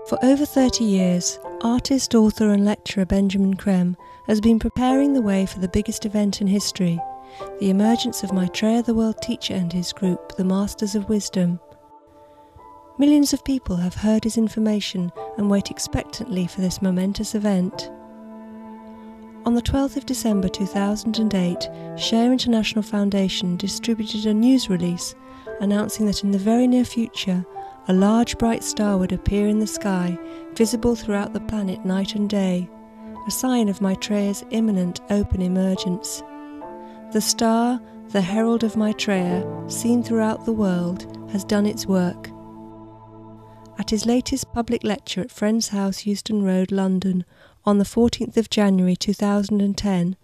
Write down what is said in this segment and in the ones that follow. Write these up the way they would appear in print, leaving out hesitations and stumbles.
For over 30 years, artist, author and lecturer Benjamin Creme has been preparing the way for the biggest event in history, the emergence of Maitreja the World Teacher and his group, the Masters of Wisdom. Millions of people have heard his information and wait expectantly for this momentous event. On the 12th of December 2008, ShareInternational Foundation distributed a news release announcing that in the very near future, a large bright star would appear in the sky, visible throughout the planet night and day, a sign of Maitreja's imminent open emergence. The star, the herald of Maitreja, seen throughout the world, has done its work. At his latest public lecture at Friends House, Euston Road, London, on the 14th of January 2010,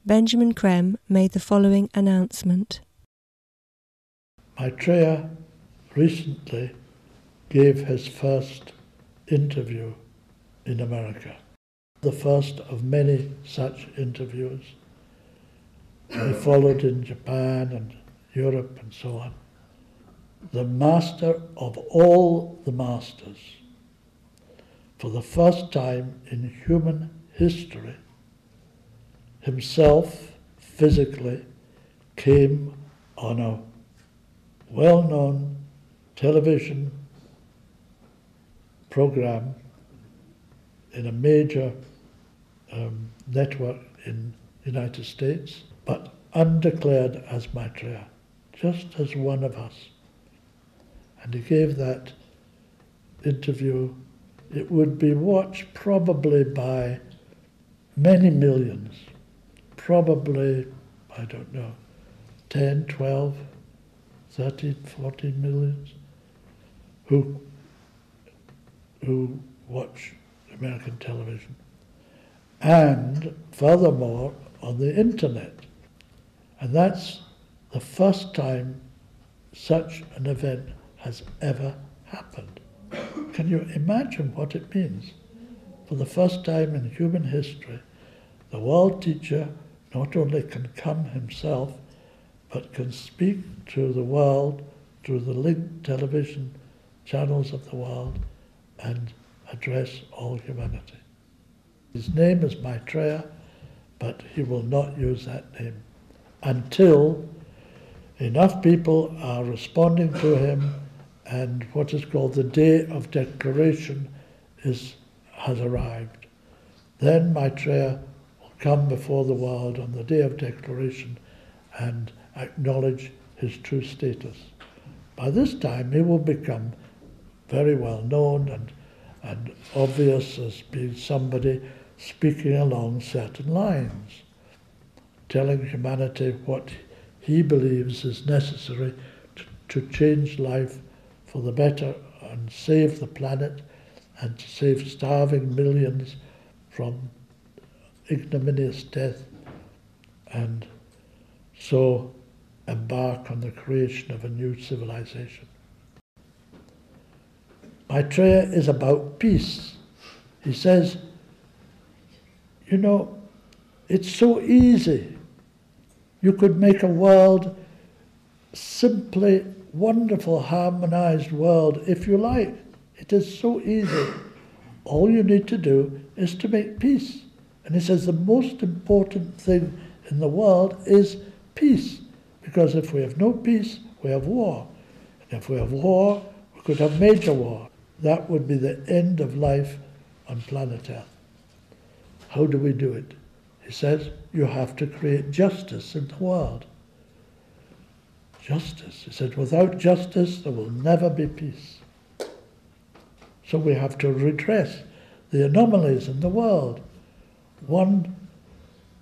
Benjamin Creme made the following announcement. Maitreja recently gave his first interview in America, the first of many such interviews. He followed in Japan and Europe and so on. The master of all the masters, for the first time in human history, himself physically came on a well-known television program in a major network in the United States, but undeclared as Maitreja, just as one of us. And he gave that interview. It would be watched probably by many millions, probably, I don't know, 10, 12, 13, 14 millions who watch American television. And furthermore, on the internet. And that's the first time such an event has ever happened. Can you imagine what it means? For the first time in human history, the world teacher not only can come himself, but can speak to the world through the linked television channels of the world and address all humanity. His name is Maitreja, but he will not use that name until enough people are responding to him and what is called the day of declaration has arrived. Then Maitreja will come before the world on the day of declaration and acknowledge his true status. By this time he will become very well known and obvious as being somebody speaking along certain lines, telling humanity what he believes is necessary to change life for the better and save the planet and to save starving millions from ignominious death, and so embark on the creation of a new civilization. Maitreja is about peace. He says, you know, it's so easy. You could make a world, simply wonderful, harmonized world, if you like. It is so easy. All you need to do is to make peace. And he says the most important thing in the world is peace. Because if we have no peace, we have war. And if we have war, we could have major war. That would be the end of life on planet Earth. How do we do it? He says, you have to create justice in the world. Justice. He said, without justice, there will never be peace. So we have to redress the anomalies in the world. One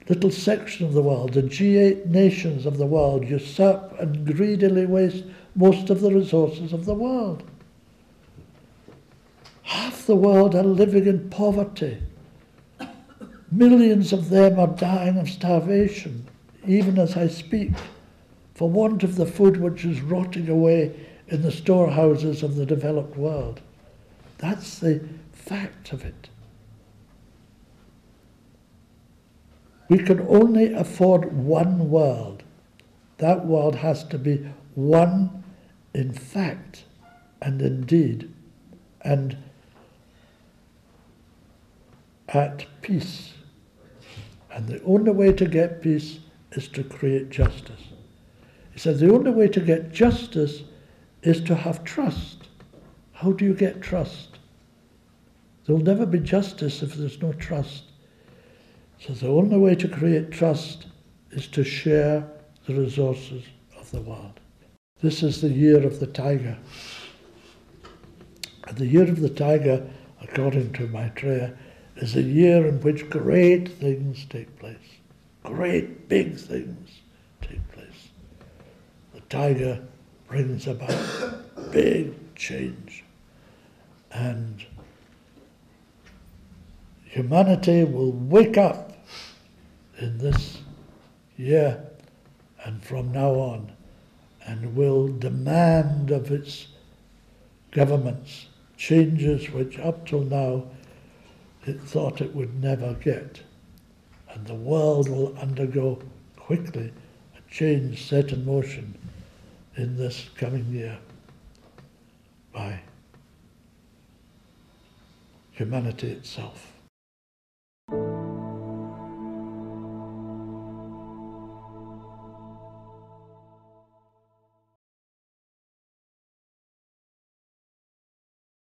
little section of the world, the G8 nations of the world, usurp and greedily waste most of the resources of the world. Half the world are living in poverty. Millions of them are dying of starvation, even as I speak, for want of the food which is rotting away in the storehouses of the developed world. That's the fact of it. We can only afford one world. That world has to be one in fact and in deed. And at peace. And the only way to get peace is to create justice. He said the only way to get justice is to have trust. How do you get trust? There will never be justice if there's no trust. So the only way to create trust is to share the resources of the world. This is the year of the tiger. And the year of the tiger, according to Maitreja, is a year in which great things take place. Great big things take place. The tiger brings about big change. And humanity will wake up in this year and from now on, and will demand of its governments changes which up till now it thought it would never get. And the world will undergo quickly a change set in motion in this coming year by humanity itself.